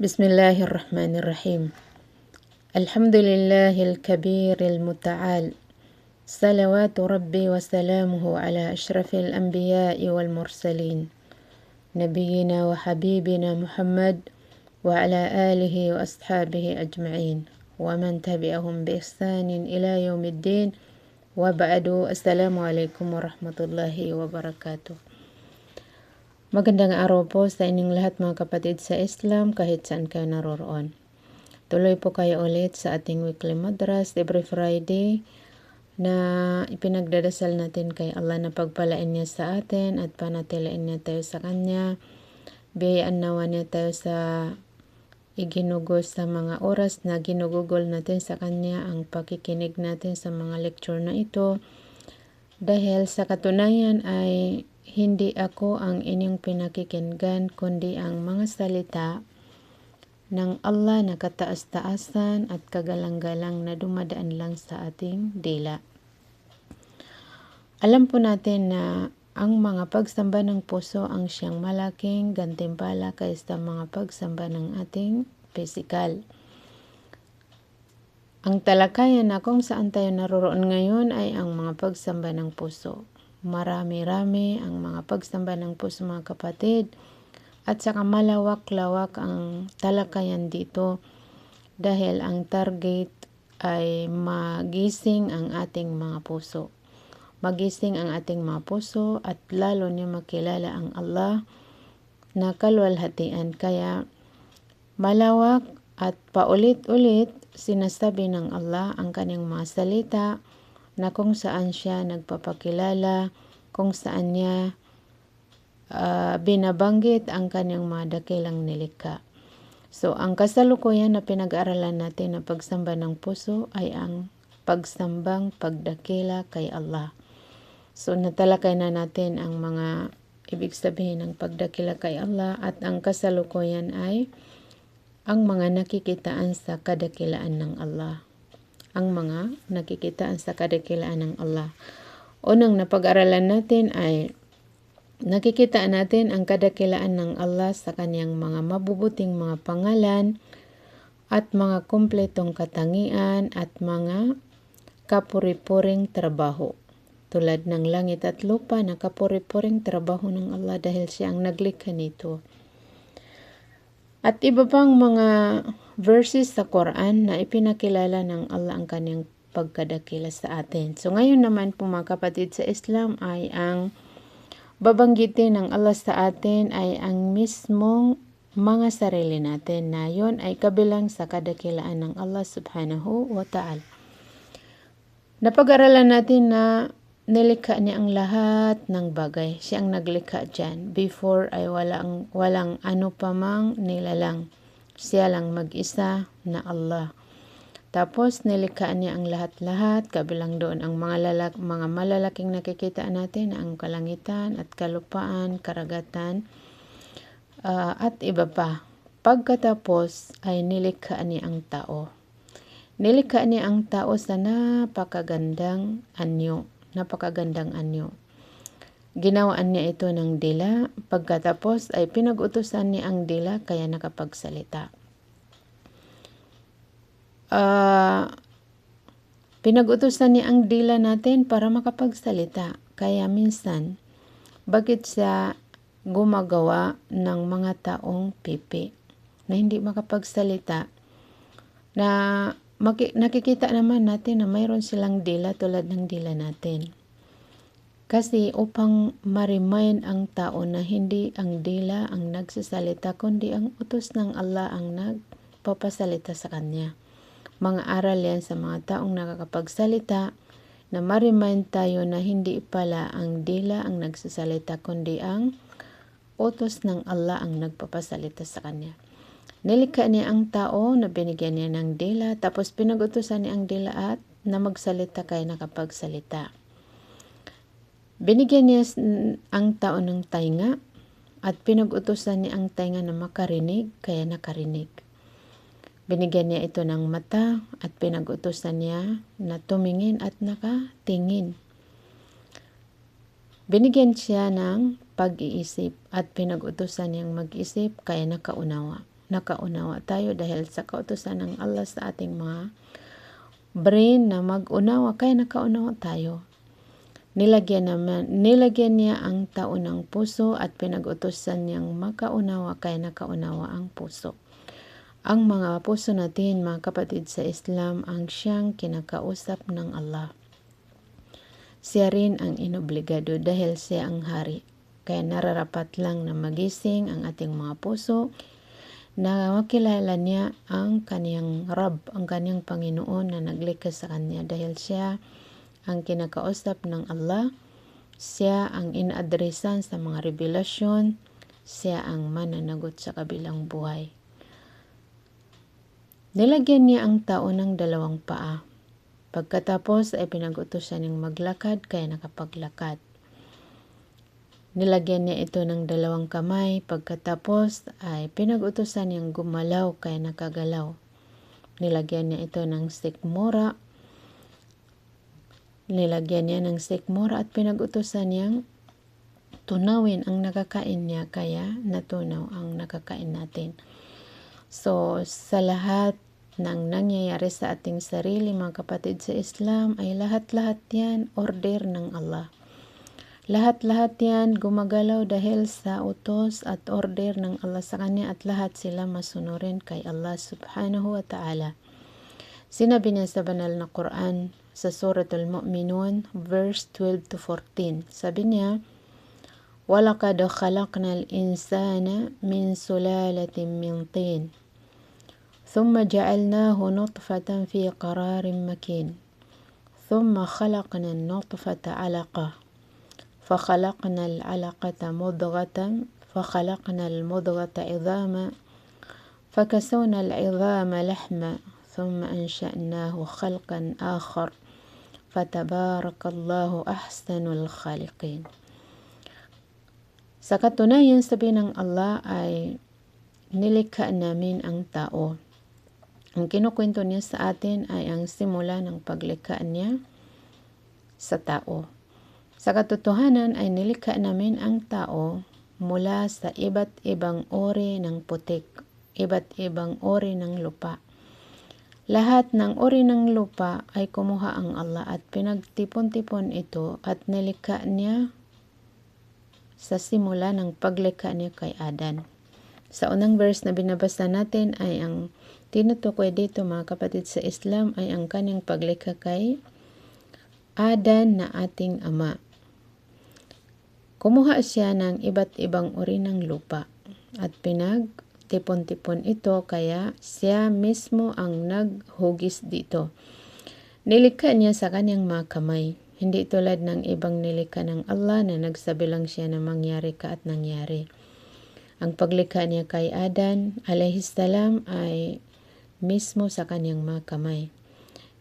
بسم الله الرحمن الرحيم. الحمد لله الكبير المتعال، صلوات ربي وسلامه على أشرف الأنبياء والمرسلين، نبينا وحبيبنا محمد وعلى آله وأصحابه أجمعين ومن تبعهم بإحسان إلى يوم الدين، وبعد. السلام عليكم ورحمة الله وبركاته. Magandang araw po sa inyong lahat mga kapatid sa Islam kahit saan kayo naroroon. Tuloy po kayo ulit sa ating weekly madras every Friday na ipinagdadasal natin kay Allah na pagpalain niya sa atin at panatiliin niya tayo sa Kanya. Biyayaan nawa niya tayo sa iginugol sa mga oras na ginugugol natin sa Kanya ang pakikinig natin sa mga lecture na ito. Dahil sa katunayan ay hindi ako ang inyong pinakikinggan kundi ang mga salita ng Allah na kataas-taasan at kagalang-galang na dumadaan lang sa ating dila. Alam po natin na ang mga pagsamba ng puso ang siyang malaking gantimpala kaysa mga pagsamba ng ating pisikal. Ang talakayan na kung saan tayo naroroon ngayon ay ang mga pagsamba ng puso. Marami-rami ang mga pagsamba ng puso mga kapatid at saka malawak-lawak ang talakayan dito dahil ang target ay magising ang ating mga puso. Magising ang ating mga puso at lalo niya makilala ang Allah na kaluwalhatian. Kaya malawak at paulit-ulit sinasabi ng Allah ang kanyang mga salita na kung saan siya nagpapakilala, kung saan niya binabanggit ang kanyang mga dakilang nilikha. So, ang kasalukuyan na pinag-aralan natin na pagsamba ng puso ay ang pagsambang pagdakila kay Allah. So, natalakay na natin ang mga ibig sabihin ng pagdakila kay Allah at ang kasalukuyan ay ang mga nakikitaan sa kadakilaan ng Allah. Ang mga nakikitaan sa kadakilaan ng Allah. Unang napag-aralan natin ay nakikitaan natin ang kadakilaan ng Allah sa kanyang mga mabubuting mga pangalan at mga kumpletong katangian at mga kapuri-puring trabaho. Tulad ng langit at lupa na kapuri-puring trabaho ng Allah dahil siya ang naglikha nito. At iba pang mga verses sa Quran na ipinakilala ng Allah ang kanyang pagkadakila sa atin. So ngayon naman po mga kapatid sa Islam ay ang babanggitin ng Allah sa atin ay ang mismong mga sarili natin na yon ay kabilang sa kadakilaan ng Allah subhanahu wa ta'ala. Napag-aralan natin na nilikha niya ang lahat ng bagay. Siya ang naglikha dyan. Before ay walang ano pa mang nilalang. Siya lang mag-isa na Allah. Tapos nilikha niya ang lahat-lahat. Kabilang doon ang mga malalaking nakikita natin, ang kalangitan at kalupaan, karagatan, at iba pa. Pagkatapos ay nilikha niya ang tao. Nilikha niya ang tao sa napakagandang anyo. Ginawaan niya ito ng dila. Pagkatapos ay pinag-utusan niya ang dila kaya nakapagsalita. Pinag-utusan niya ang dila natin para makapagsalita. Kaya minsan, bakit siya gumagawa ng mga taong pipi na hindi makapagsalita? Na nakikita naman natin na mayroon silang dila tulad ng dila natin. Kasi upang ma-remind ang tao na hindi ang dila ang nagsasalita, kundi ang utos ng Allah ang nagpapasalita sa kanya. Mga aral yan sa mga taong nakakapagsalita na ma-remind tayo na hindi pala ang dila ang nagsasalita, kundi ang utos ng Allah ang nagpapasalita sa kanya. Nilikha niya ang tao na binigyan niya ng dila, tapos pinag-utusan niya ang dila at na magsalita kaya nakapagsalita. Binigyan niya ang tao ng tainga at pinag-utusan niya ang tainga na makarinig kaya nakarinig. Binigyan niya ito ng mata at pinag-utusan niya na tumingin at nakatingin. Binigyan siya ng pag-iisip at pinag-utusan niyang mag-isip kaya nakaunawa. nakaunawa tayo dahil sa kautusan ng Allah sa ating mga brain na mag-unawa kaya nakaunawa tayo. Nilagyan niya ang tao ng puso at pinag-utusan niyang makaunawa kaya nakaunawa ang puso. Ang mga puso natin, mga kapatid sa Islam, ang siyang kinakausap ng Allah. Siya rin ang inobligado dahil siya ang hari. Kaya nararapat lang na magising ang ating mga puso na makilala niya ang kaniyang Rab, ang kaniyang Panginoon na naglikha sa kanya dahil siya ang kinakausap ng Allah, siya ang inaadresan sa mga revelasyon, siya ang mananagot sa kabilang buhay. Nilagyan niya ang tao ng 2 paa. Pagkatapos ay pinag-utusan niyang maglakad kaya nakapaglakad. Nilagyan niya ito ng 2 kamay. Pagkatapos ay pinag-utusan niyang gumalaw kaya nakagalaw. Nilagyan niya ito ng sikmura. At pinag-utusan niyang tunawin ang nakakain niya kaya natunaw ang nakakain natin. So, sa lahat ng nangyayari sa ating sarili, mga kapatid sa Islam, ay lahat-lahat yan order ng Allah. Lahat-lahat yan gumagalaw dahil sa utos at order ng Allah sa kanya at lahat sila masunurin kay Allah subhanahu wa ta'ala. Sinabi niya sa banal na Quran sa Suratul Mu'minun verse 12 to 14. Sabi niya, وَلَقَدْ خَلَقْنَا الْإِنسَانَ مِنْ سُلَالَةٍ مِنْ طِينٍ ثُمَّ جَعَلْنَاهُ نُطْفَةً فِي قَرَارٍ مَكِينٍ ثُمَّ خَلَقْنَا النُّطْفَةَ عَلَقَةً فَخَلَقْنَا الْعَلَقَةَ مُضْغَةً فَخَلَقْنَا الْمُضْغَةَ عِظَامًا فَكَسَوْنَا الْعِظَامَ لَحْمًا ثُمَّ أَنشَأْنَاهُ خَلْقًا آخَرَ فَتَبَارَكَ اللَّهُ أَحْسَنُ الْخَالِقِينَ. Sa katunayan, sabi ng Allah ay nilikha namin ang tao. Ang kinukwento niya sa atin ay ang simula ng paglikha niya sa tao. Sa katotohanan ay nilikha namin ang tao mula sa iba't ibang uri ng putik, iba't ibang uri ng lupa. Lahat ng uri ng lupa ay kumuha ang Allah at pinagtipon-tipon ito at nilikha niya sa simula ng paglikha niya kay Adan. Sa unang verse na binabasa natin ay ang tinutukoy dito, mga kapatid sa Islam, ay ang kanyang paglikha kay Adan na ating ama. Kumuha siya ng iba't ibang uri ng lupa at pinagtipon-tipon ito kaya siya mismo ang naghugis dito. Nilikha niya sa kanyang mga kamay. Hindi tulad ng ibang nilikha ng Allah na nagsabi lang siya na mangyari ka at nangyari. Ang paglikha niya kay Adan alayhis salam ay mismo sa kanyang mga kamay.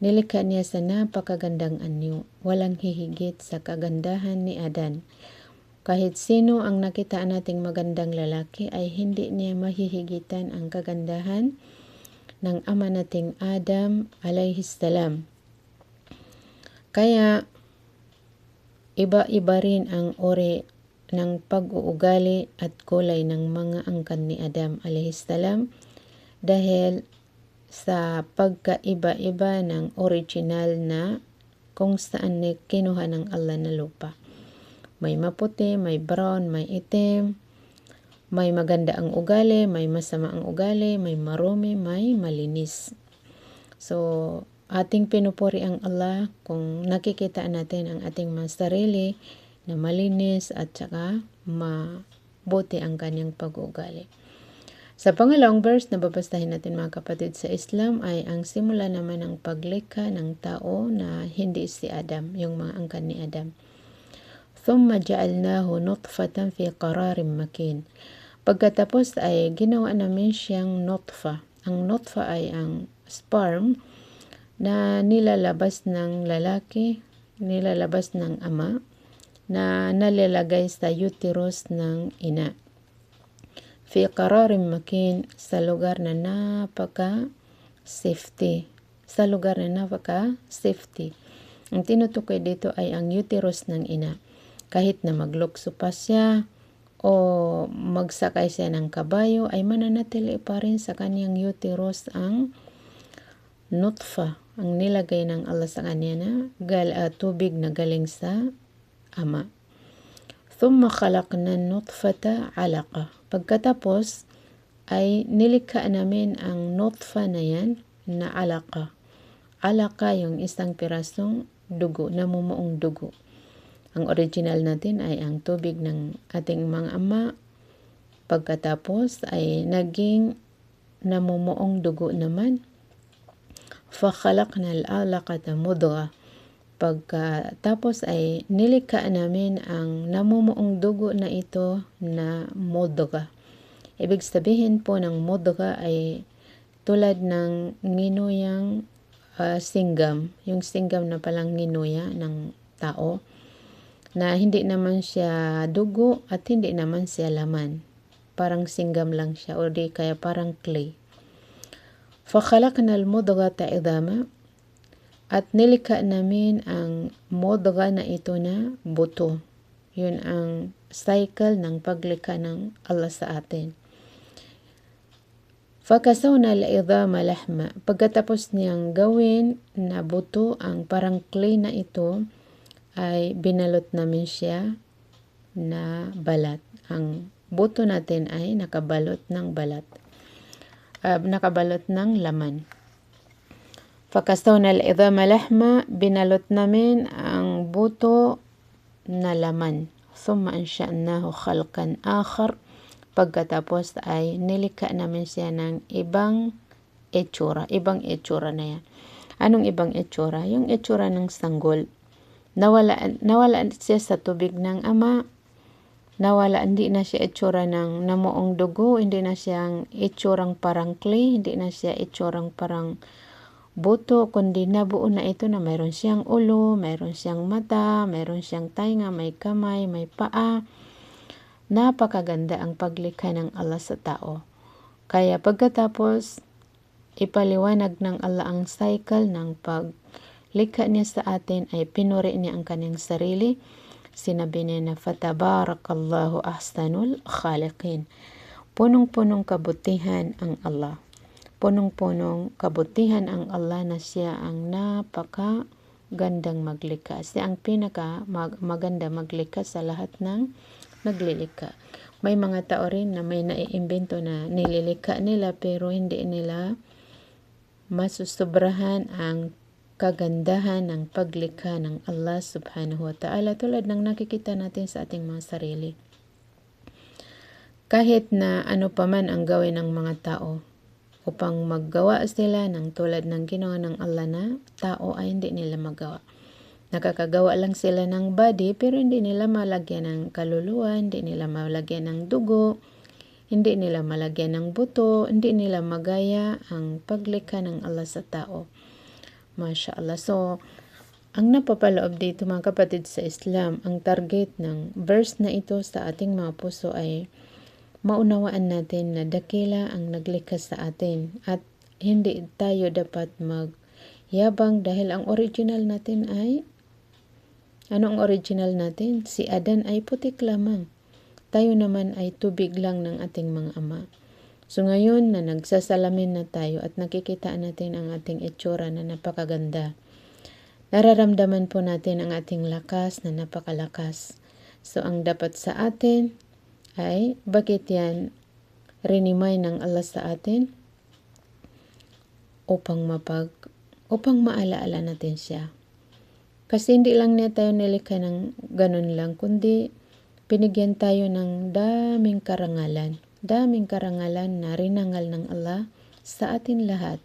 Nilikha niya sa napakagandang anyo. Walang hihigit sa kagandahan ni Adan. Kahit sino ang nakita nating magandang lalaki ay hindi niya mahihigitan ang kagandahan ng ama nating Adam alayhis salam. Kaya iba-iba rin ang uri ng pag-uugali at kulay ng mga angkan ni Adam alayhis salam dahil sa pagkaiba-iba ng original na kung saan kinuha ng Allah na lupa. May maputi, may brown, may itim, may maganda ang ugali, may masama ang ugali, may marumi, may malinis. So, ating pinupuri ang Allah kung nakikita natin ang ating mga sarili na malinis at saka mabuti ang kanyang pag-uugali. Sa pangalawang verse na babasahin natin, mga kapatid sa Islam, ay ang simula naman ng paglikha ng tao na hindi si Adam, yung mga angkan ni Adam. ثُمَّ جَعَلْنَاهُ نُطْفَةً فِي قَرَارٍ مَكِينٍ. Pagkatapos ay ginawa namin siyang nutfa. Ang nutfa ay ang sperm na nilalabas ng lalaki, nilalabas ng ama, na nalalagay sa uterus ng ina. Fi qararin makin, sa lugar na napaka-safety. Sa lugar na napaka-safety. Ang tinutukoy dito ay ang uterus ng ina. Kahit na maglukso pa siya, o magsakay siya ng kabayo, ay mananatili pa rin sa kanyang uterus ang nutfa, ang nilagay ng Allah sa kanya na tubig na galing sa ama. Thumma khalaqna nutfata alaqa. Pagkatapos ay nilikha namin ang nutfa na yan na alaqa. Alaqa yung isang pirasong dugo, namumuong dugo. Ang original natin ay ang tubig ng ating mga ama. Pagkatapos ay naging namumuong dugo naman. فَخَلَقْنَا الْعَلَقَةَ مُضْغَةً. Pagkatapos ay nilikha namin ang namumuong dugo na ito na mudga. Ibig sabihin po ng mudga ay tulad ng nginuyang singgam. Yung singgam na palang nginuya ng tao, na hindi naman siya dugo at hindi naman siya laman. Parang singgam lang siya o di kaya parang clay. فَخَلَقْنَا الْمُضْغَةَ عِظَامًا. At nilikha namin ang mudga na ito na buto. Yun ang cycle ng paglikha ng Allah sa atin. فَكَسَوْنَا الْعِظَامَ لَحْمًا. Pagkatapos niyang gawin na buto ang parang clay na ito, ay binalot namin siya na balat. Ang buto natin ay nakabalot ng balat. Nakabalot ng laman. فَكَسَوْنَا الْعِظَامَ لَحْمًا. Binalot namin ang buto na laman. ثُمَّ أَنْشَأْنَاهُ خَلْقًا آخَرَ. Pagkatapos ay nilikha namin siya ng ibang itsura. Ibang itsura na yan. Anong ibang itsura? Yung itsura ng sanggol. Nawala siya sa tubig ng ama. Hindi na siya itsura ng namuong dugo, hindi na siyang itsurang parang clay, hindi na siya itsurang parang buto, kundi nabuo na ito na mayroon siyang ulo, mayroon siyang mata, mayroon siyang tainga, may kamay, may paa. Napakaganda ang paglikha ng Allah sa tao. Kaya pagkatapos, ipaliwanag ng Allah ang cycle ng paglikha niya sa atin, ay pinuri niya ang kanyang sarili. Sinabi niya na fatabarakallahu ahsanul khaliqin. Punong-punong kabutihan ang Allah. Punong-punong kabutihan ang Allah na siya ang napakagandang maglikha. Siya ang maganda maglikha sa lahat ng naglilikha. May mga tao rin na may naiimbento na nililikha nila pero hindi nila masusobrahan ang kagandahan ng paglikha ng Allah subhanahu wa ta'ala, tulad ng nakikita natin sa ating mga sarili. Kahit na ano pa man ang gawin ng mga tao upang maggawa sila ng tulad ng ginawa ng Allah na tao, ay hindi nila magawa. Nakakagawa lang sila ng body pero hindi nila malagyan ng kaluluwa, hindi nila malagyan ng dugo, hindi nila malagyan ng buto, hindi nila magaya ang paglikha ng Allah sa tao. Masya Allah. So, ang napapaloob dito mga kapatid sa Islam, ang target ng verse na ito sa ating mga puso ay maunawaan natin na dakila ang naglikha sa atin at hindi tayo dapat magyabang dahil ang original natin ay, anong original natin? Si Adan ay putik lamang. Tayo naman ay tubig lang ng ating mga ama. So ngayon na nagsasalamin na tayo at nakikita natin ang ating itsura na napakaganda, nararamdaman po natin ang ating lakas na napakalakas. So ang dapat sa atin ay, bakit yan rinimay ng Allah sa atin? Upang maalaala natin siya. Kasi hindi lang niya tayo nilikha ng ganun lang, kundi binigyan tayo ng daming karangalan na rinangal ng Allah sa atin lahat.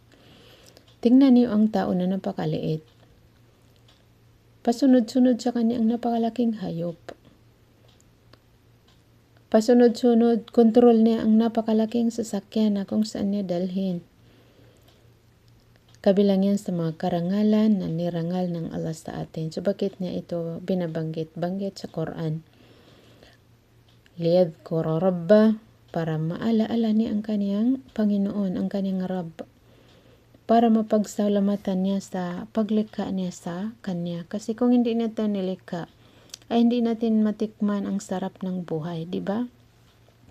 Tingnan niyo ang tao na napakaliit. Pasunod-sunod sa kanya ang napakalaking hayop. Pasunod-sunod, kontrol niya ang napakalaking sasakyan na kung saan niya dalhin. Kabilang yan sa mga karangalan na nirangal ng Allah sa atin. So bakit niya ito binabanggit sa Quran? Liyadhkura Rabbah, para maalaala niya ang kaniyang Panginoon, ang kaniyang Rabb. Para mapagsalamatan niya sa paglikha niya sa kanya. Kasi kung hindi natin nilikha, ay hindi natin matikman ang sarap ng buhay, di ba?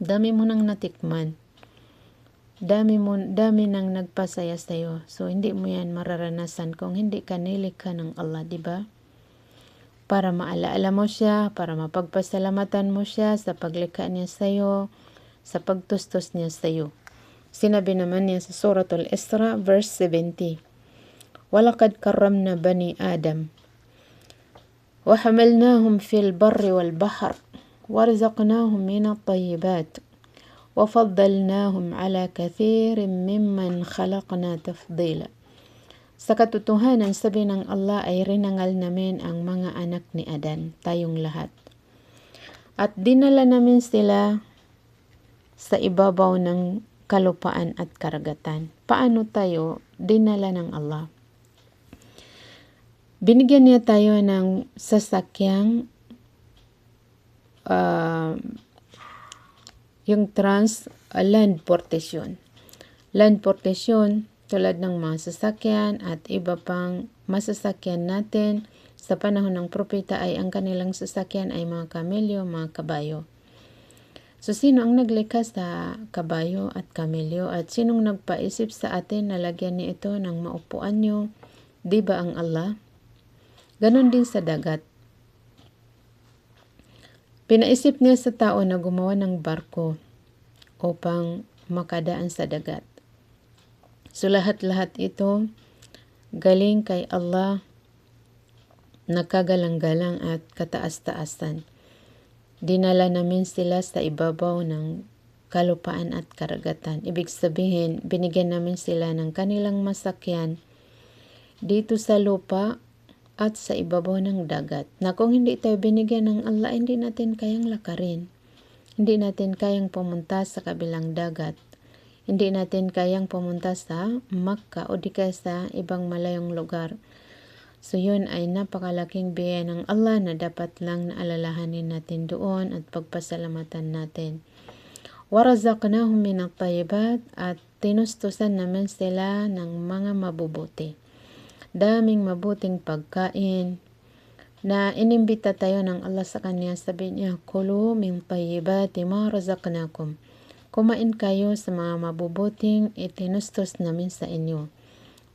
Dami mo nang natikman. Dami nang nagpasaya sa'yo. So, hindi mo yan mararanasan kung hindi ka nilikha ng Allah, di ba? Para maalaala mo siya, para mapagpasalamatan mo siya sa paglikha niya sa'yo, sa pagtustos niya sa'yo. Sinabi naman niya sa Suratul Isra, verse 70. وَلَقَدْ كَرَّمْنَا بَنِي آدَمَ وَحَمَلْنَاهُمْ فِي الْبَرِّ وَالْبَحْرِ وَرَزَقْنَاهُم مِّنَ الطَّيِّبَاتِ وَفَضَّلْنَاهُمْ عَلَى كَثِيرٍ مِّمَّنْ خَلَقْنَا تَفْضِيلًا. Sa katotohanan, sabi ng Allah ay rinangal namin ang mga anak ni Adan, tayong lahat. At dinala namin sila sa ibabaw ng kalupaan at karagatan. Paano tayo dinala ng Allah? Binigyan niya tayo ng sasakyang yung landportation. Landportation tulad ng mga sasakyan at iba pang masasakyan natin sa panahon ng propeta ay ang kanilang sasakyan ay mga kamelyo, mga kabayo. So, sino ang naglikha sa kabayo at kamelyo at sinong nagpaisip sa atin na lagyan ni ito ng maupuan nyo? Di ba ang Allah? Ganon din sa dagat. Pinaisip niya sa tao na gumawa ng barko upang makadaan sa dagat. So, lahat-lahat ito galing kay Allah, nakagalang-galang at kataas-taasan. Dinala namin sila sa ibabaw ng kalupaan at karagatan. Ibig sabihin, binigyan namin sila ng kanilang masakyan dito sa lupa at sa ibabaw ng dagat. Na kung hindi tayo binigyan ng Allah, hindi natin kayang lakarin. Hindi natin kayang pumunta sa kabilang dagat. Hindi natin kayang pumunta sa Makkah o di kaya sa ibang malayong lugar. So, yun ay napakalaking biyaya ng Allah na dapat lang naalalahanin natin doon at pagpasalamatan natin. وَرَزَقْنَاهُمْ مِنَ الطَّيِّبَاتِ at tinustusan namin sila ng mga mabubuti. Daming mabuting pagkain na inimbita tayo ng Allah sa kanya. Sabi niya, "Kulu min tayyibati ma razaqnakum." Kumain kayo sa mga mabubuting itinustos namin sa inyo.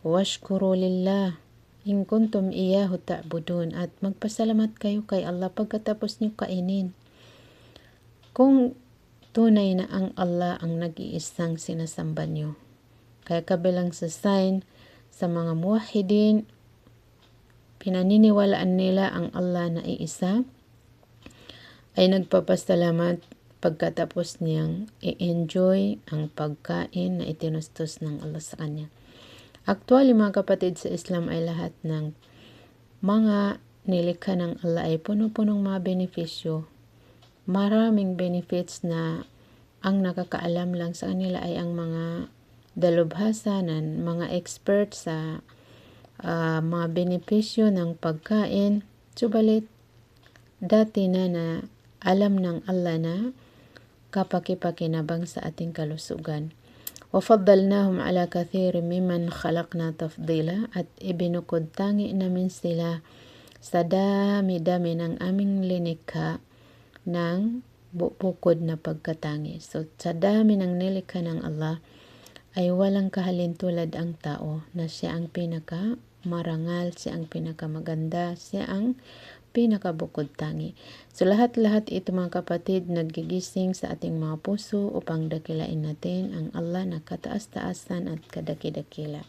"Washkuru lillah in kuntum iyyahu ta'budun." At magpasalamat kayo kay Allah pagkatapos niyo kainin. Kung tunay na ang Allah ang nag-iisang sinasamba niyo. Kaya kabilang sa sign sa mga muwahhidin, pinaniniwalaan nila ang Allah na iisa, ay nagpapasalamat pagkatapos niyang i-enjoy ang pagkain na itinustos ng Allah sa kanya. Actually, mga kapatid, sa Islam ay lahat ng mga nilikha ng Allah ay puno-punong mga benepisyo. Maraming benefits na ang nakakaalam lang sa kanila ay ang mga dalubhasa ng mga expert sa mga benepisyo ng pagkain. Subalit, dati na alam ng Allah na kapaki-pakinabang sa ating kalusugan. وَفَضَّلْنَاهُمْ عَلَى كَثِيرٍ مِّمَّنْ خَلَقْنَا تَفْضِيلًا at ibinukod tangi namin sila sa dami-dami ng aming linikha ng bukod na pagkatangi. So, sa dami ng nilikha ng Allah, ay walang kahalintulad ang tao na siya ang pinaka-marangal, siya ang pinaka-maganda, siya ang pinakabukod tangi. So, lahat-lahat ito mga kapatid, nagigising sa ating mga puso upang dakilain natin ang Allah na kataas-taasan at kadaki-dakila.